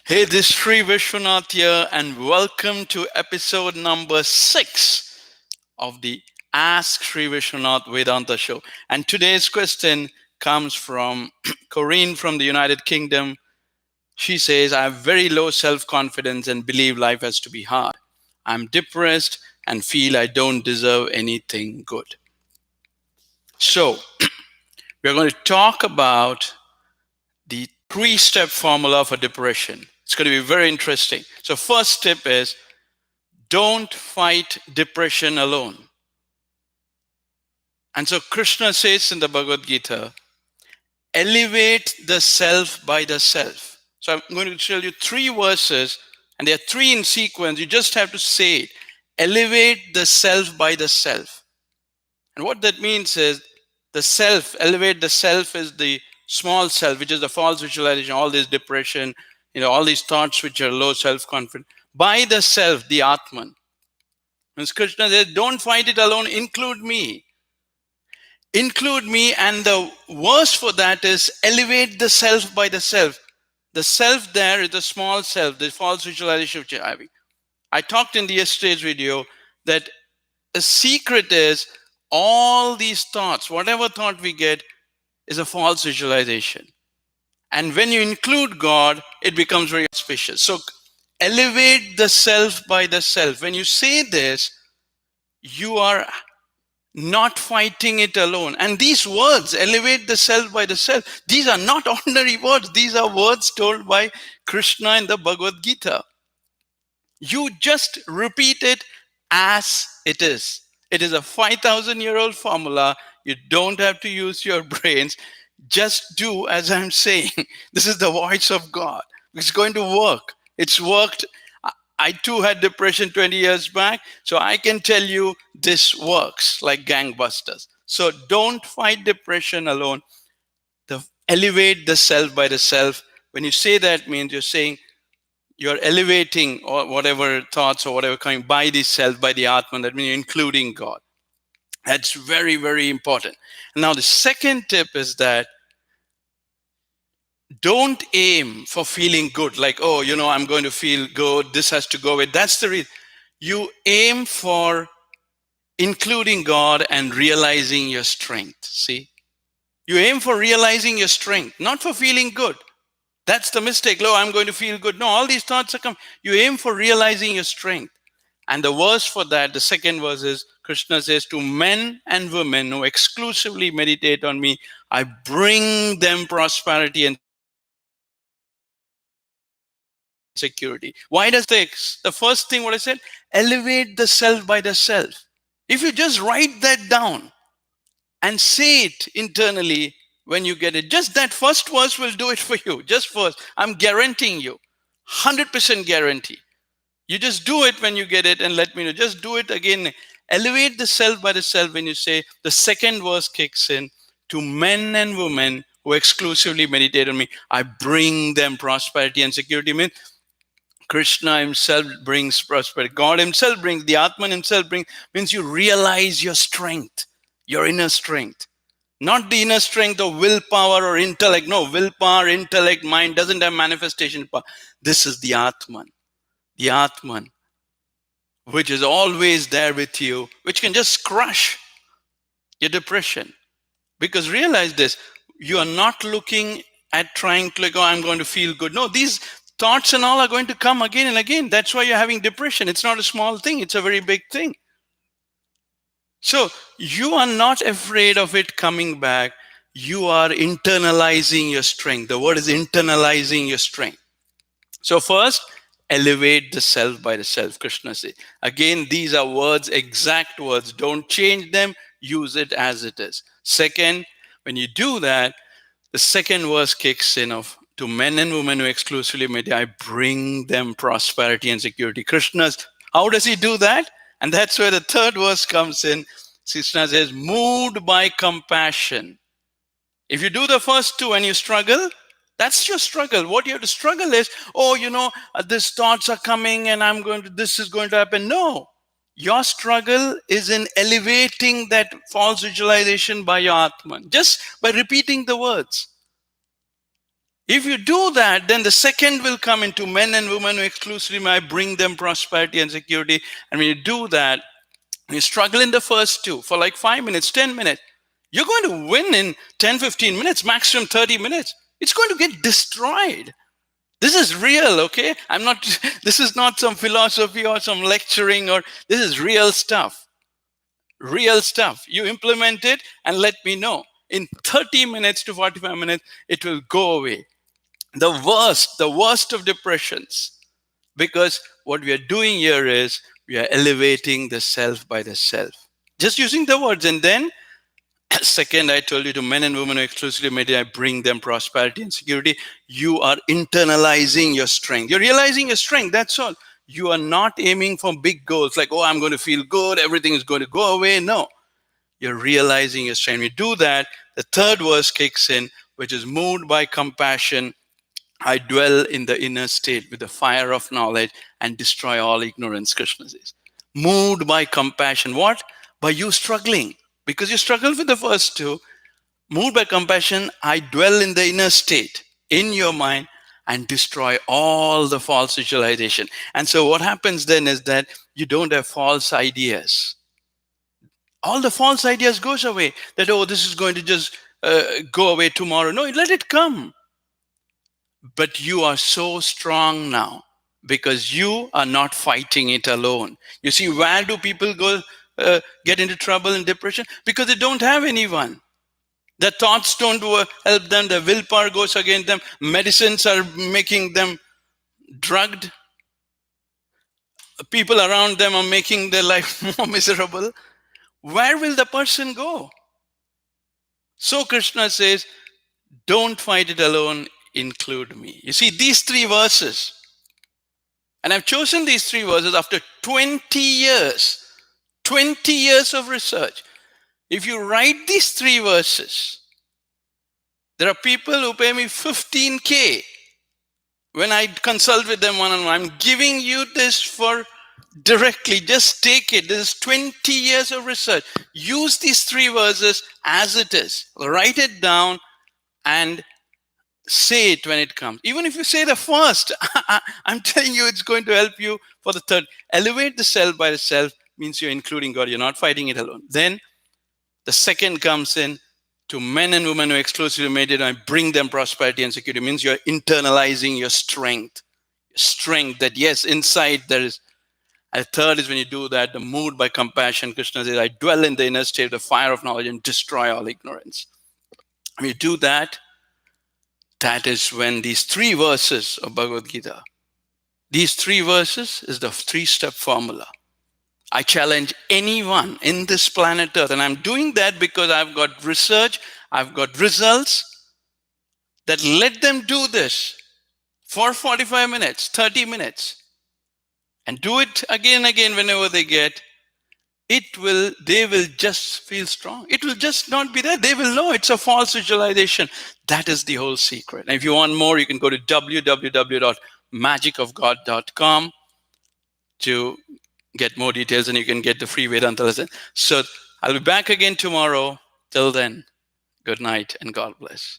Hey, this is Sri Vishwanath here, and welcome to episode number 6 of the Ask Sri Vishwanath Vedanta show. And today's question comes from Corinne from the United Kingdom. She says, I have very low self confidence and believe life has to be hard. I'm depressed and feel I don't deserve anything good. So, we're going to talk about the 3-step formula for depression. It's going to be very interesting. So, first step is don't fight depression alone. And so, Krishna says in the Bhagavad Gita, elevate the self by the self. So, I'm going to tell you 3 verses, and there are 3 in sequence. You just have to say it. Elevate the self by the self. And what that means is the self, elevate the self is the small self, which is the false visualization, all this depression, all these thoughts which are low self-confidence. By the self, the Atman. And Krishna says, don't fight it alone, include me. Include me, and the verse for that is elevate the self by the self. The self there is the small self, the false visualization which you're having. I talked in the yesterday's video that the secret is all these thoughts, whatever thought we get, is a false visualization. And when you include God, it becomes very auspicious. So elevate the self by the self. When you say this, you are not fighting it alone. And these words, elevate the self by the self, these are not ordinary words. These are words told by Krishna in the Bhagavad Gita. You just repeat it as it is. It is a 5,000-year-old formula. You don't have to use your brains. Just do as I'm saying. This is the voice of God. It's going to work. It's worked. I too had depression 20 years back, so I can tell you this works like gangbusters. So don't fight depression alone. Elevate the self by the self. When you say that, means you're saying you're elevating or whatever thoughts or whatever coming by the self, by the Atman. That means you're including God. That's very, very important. Now, the second tip is that don't aim for feeling good, like, I'm going to feel good, this has to go with. That's the reason. You aim for including God and realizing your strength. See? You aim for realizing your strength, not for feeling good. That's the mistake. I'm going to feel good. No, all these thoughts are coming. You aim for realizing your strength. And the verse for that, the second verse is, Krishna says, to men and women who exclusively meditate on me, I bring them prosperity and security. Why does the first thing what I said, elevate the self by the self. If you just write that down and say it internally when you get it, just that first verse will do it for you. Just first, I'm guaranteeing you, 100% guarantee. You just do it when you get it and let me know. Just do it again. Elevate the self by the self. When you say the second verse kicks in, to men and women who exclusively meditate on me, I bring them prosperity and security. Means Krishna himself brings prosperity. God himself brings, the Atman himself brings, means you realize your strength, your inner strength. Not the inner strength of willpower or intellect. No, willpower, intellect, mind doesn't have manifestation power. This is the Atman. The Atman, which is always there with you, which can just crush your depression. Because realize this, you are not looking at trying to like, I'm going to feel good. No, these thoughts and all are going to come again and again. That's why you're having depression. It's not a small thing. It's a very big thing. So you are not afraid of it coming back. You are internalizing your strength. The word is internalizing your strength. So first, elevate the self by the self, Krishna says. Again, these are words, exact words. Don't change them. Use it as it is. Second, when you do that, the second verse kicks in of, to men and women who exclusively meditate, I bring them prosperity and security. Krishna's, how does he do that? And that's where the third verse comes in. Krishna says, moved by compassion. If you do the first two and you struggle, that's your struggle. What you have to struggle is, these thoughts are coming and this is going to happen. No, your struggle is in elevating that false visualization by your Atman, just by repeating the words. If you do that, then the second will come into men and women who exclusively I bring them prosperity and security. And when you do that, when you struggle in the first two for like 5 minutes, 10 minutes, you're going to win in 10, 15 minutes, maximum 30 minutes. It's going to get destroyed. This is real, okay? This is not some philosophy or some lecturing, or this is real stuff. Real stuff. You implement it and let me know. In 30 minutes to 45 minutes, it will go away. The worst of depressions. Because what we are doing here is we are elevating the self by the self. Just using the words. And then, second, I told you to men and women who exclusively meditate, I bring them prosperity and security. You are internalizing your strength. You're realizing your strength. That's all. You are not aiming for big goals like, oh, I'm going to feel good. Everything is going to go away. No. You're realizing your strength. When you do that, the third verse kicks in, which is moved by compassion. I dwell in the inner state with the fire of knowledge and destroy all ignorance, Krishna says. Moved by compassion. What? By you struggling. Because you struggle with the first two. Moved by compassion, I dwell in the inner state, in your mind, and destroy all the false visualization. And so what happens then is that you don't have false ideas. All the false ideas goes away. That, oh, this is going to just go away tomorrow. No, let it come. But you are so strong now because you are not fighting it alone. You see, where do people go get into trouble and depression? Because they don't have anyone. Their thoughts don't help them. Their willpower goes against them. Medicines are making them drugged. People around them are making their life more miserable. Where will the person go? So Krishna says, don't fight it alone. Include me. You see, these three verses, and I've chosen these three verses after 20 years of research. If you write these three verses, there are people who pay me 15K when I consult with them one-on-one. I'm giving you this for directly. Just take it. This is 20 years of research. Use these three verses as it is. Write it down and say it when it comes. Even if you say the first, I'm telling you it's going to help you for the third. Elevate the self by the self means you're including God. You're not fighting it alone. Then the second comes in to men and women who exclusively meditate. I bring them prosperity and security. It means you're internalizing your strength. Strength that, yes, inside there is. And the third is when you do that, the moved by compassion. Krishna says, I dwell in the inner state, the fire of knowledge, and destroy all ignorance. When you do that, that is when these three verses of Bhagavad Gita, these three verses is the three-step formula. I challenge anyone in this planet Earth, and I'm doing that because I've got research, I've got results, that let them do this for 45 minutes, 30 minutes, and do it again and again whenever they get. They will just feel strong. It will just not be there. They will know it's a false visualization. That is the whole secret. And if you want more, you can go to www.magicofgod.com to get more details, and you can get the free Vedanta lesson. So I'll be back again tomorrow. Till then, good night and God bless.